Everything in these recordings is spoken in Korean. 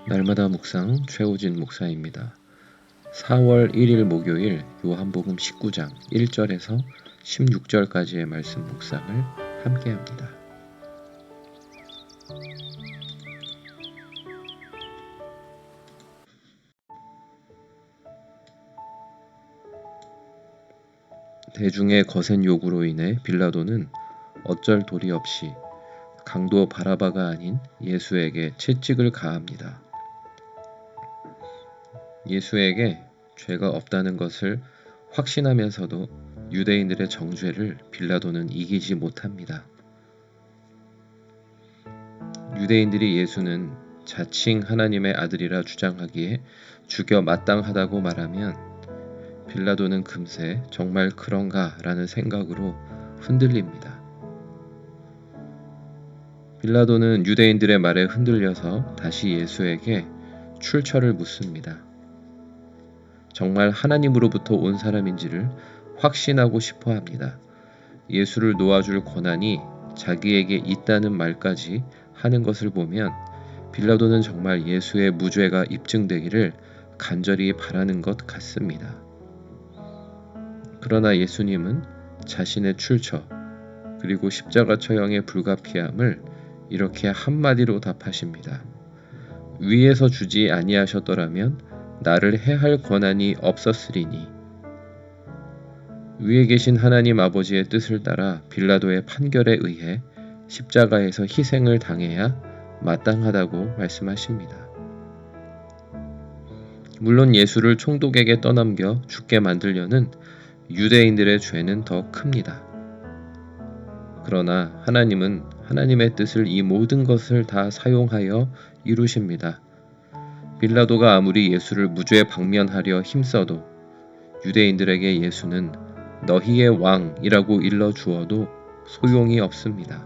날마다 묵상 최우진 목사입니다. 4월 1일 목요일 요한복음 19장 1절에서 16절까지의 말씀 묵상을 함께합니다. 대중의 거센 요구로 인해 빌라도는 어쩔 도리 없이 강도 바라바가 아닌 예수에게 채찍을 가합니다. 예수에게 죄가 없다는 것을 확신하면서도 유대인들의 정죄를 빌라도는 이기지 못합니다. 유대인들이 예수는 자칭 하나님의 아들이라 주장하기에 죽여 마땅하다고 말하면 빌라도는 금세 정말 그런가 라는 생각으로 흔들립니다. 빌라도는 유대인들의 말에 흔들려서 다시 예수에게 출처를 묻습니다. 정말 하나님으로부터 온 사람인지를 확신하고 싶어 합니다. 예수를 놓아줄 권한이 자기에게 있다는 말까지 하는 것을 보면 빌라도는 정말 예수의 무죄가 입증되기를 간절히 바라는 것 같습니다. 그러나 예수님은 자신의 출처 그리고 십자가 처형의 불가피함을 이렇게 한마디로 답하십니다. 위에서 주지 아니하셨더라면 나를 해할 권한이 없었으리니. 위에 계신 하나님 아버지의 뜻을 따라 빌라도의 판결에 의해 십자가에서 희생을 당해야 마땅하다고 말씀하십니다. 물론 예수를 총독에게 떠넘겨 죽게 만들려는 유대인들의 죄는 더 큽니다. 그러나 하나님은 하나님의 뜻을 이 모든 것을 다 사용하여 이루십니다. 빌라도가 아무리 예수를 무죄 방면하려 힘써도 유대인들에게 예수는 너희의 왕이라고 일러주어도 소용이 없습니다.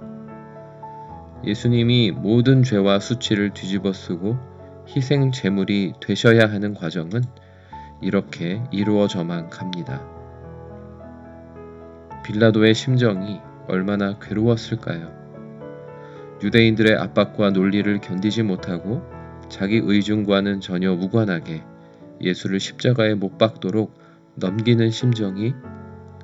예수님이 모든 죄와 수치를 뒤집어쓰고 희생 제물이 되셔야 하는 과정은 이렇게 이루어져만 갑니다. 빌라도의 심정이 얼마나 괴로웠을까요? 유대인들의 압박과 논리를 견디지 못하고 자기 의중과는 전혀 무관하게 예수를 십자가에 못 박도록 넘기는 심정이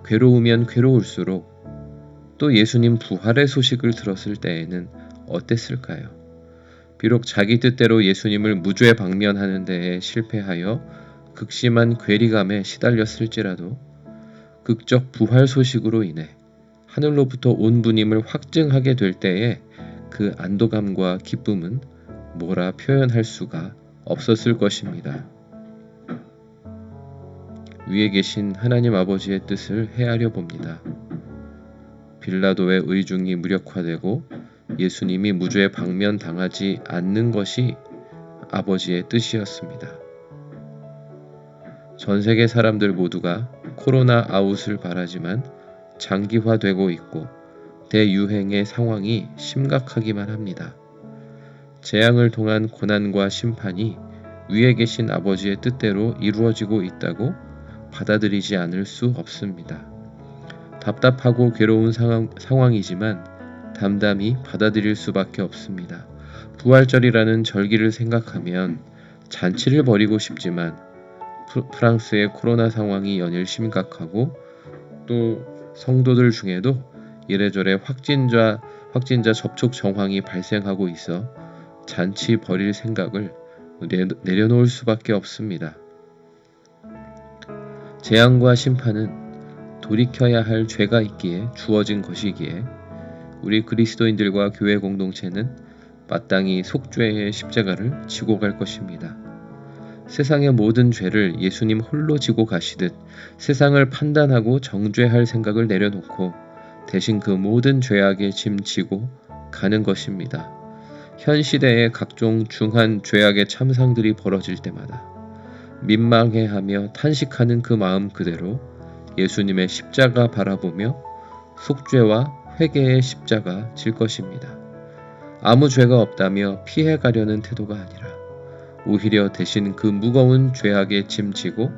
괴로우면 괴로울수록 또 예수님 부활의 소식을 들었을 때에는 어땠을까요? 비록 자기 뜻대로 예수님을 무죄 방면하는 데에 실패하여 극심한 괴리감에 시달렸을지라도 극적 부활 소식으로 인해 하늘로부터 온 분임을 확증하게 될 때에 그 안도감과 기쁨은 뭐라 표현할 수가 없었을 것입니다. 위에 계신 하나님 아버지의 뜻을 헤아려 봅니다. 빌라도의 의중이 무력화되고 예수님이 무죄 방면당하지 않는 것이 아버지의 뜻이었습니다. 전 세계 사람들 모두가 코로나 아웃을 바라지만 장기화되고 있고 대유행의 상황이 심각하기만 합니다. 재앙을 통한 고난과 심판이 위에 계신 아버지의 뜻대로 이루어지고 있다고 받아들이지 않을 수 없습니다. 답답하고 괴로운 상황이지만 담담히 받아들일 수밖에 없습니다. 부활절이라는 절기를 생각하면 잔치를 벌이고 싶지만 프랑스의 코로나 상황이 연일 심각하고 또 성도들 중에도 이래저래 확진자 접촉 정황이 발생하고 있어 잔치 벌일 생각을 내려놓을 수밖에 없습니다. 재앙과 심판은 돌이켜야 할 죄가 있기에 주어진 것이기에 우리 그리스도인들과 교회 공동체는 마땅히 속죄의 십자가를 지고 갈 것입니다. 세상의 모든 죄를 예수님 홀로 지고 가시듯 세상을 판단하고 정죄할 생각을 내려놓고 대신 그 모든 죄악의 짐 지고 가는 것입니다. 현 시대의 각종 중한 죄악의 참상들이 벌어질 때마다 민망해하며 탄식하는 그 마음 그대로 예수님의 십자가 바라보며 속죄와 회개의 십자가 질 것입니다. 아무 죄가 없다며 피해가려는 태도가 아니라 오히려 대신 그 무거운 죄악의 짐 지고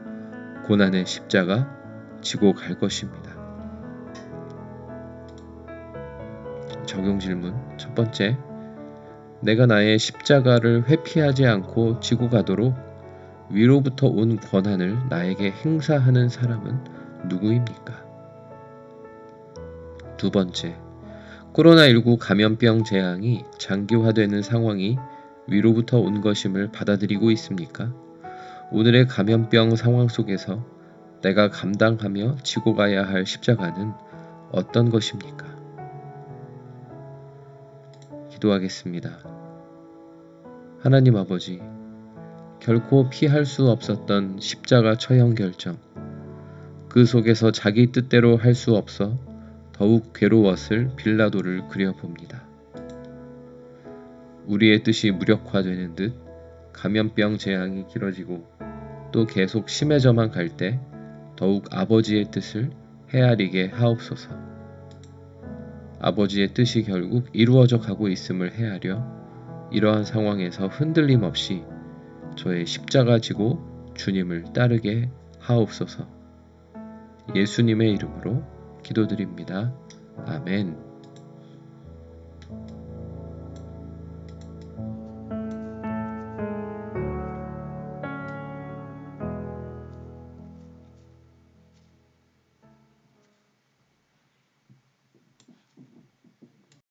고난의 십자가 지고 갈 것입니다. 적용 질문 첫 번째, 내가 나의 십자가를 회피하지 않고 지고 가도록 위로부터 온 권한을 나에게 행사하는 사람은 누구입니까? 두 번째, 코로나19 감염병 재앙이 장기화되는 상황이 위로부터 온 것임을 받아들이고 있습니까? 오늘의 감염병 상황 속에서 내가 감당하며 지고 가야 할 십자가는 어떤 것입니까? 기도하겠습니다. 하나님 아버지, 결코 피할 수 없었던 십자가 처형 결정, 그 속에서 자기 뜻대로 할 수 없어 더욱 괴로웠을 빌라도를 그려봅니다. 우리의 뜻이 무력화되는 듯 감염병 재앙이 길어지고 또 계속 심해져만 갈 때 더욱 아버지의 뜻을 헤아리게 하옵소서. 아버지의 뜻이 결국 이루어져 가고 있음을 헤아려 이러한 상황에서 흔들림 없이 저의 십자가 지고 주님을 따르게 하옵소서. 예수님의 이름으로 기도드립니다. 아멘.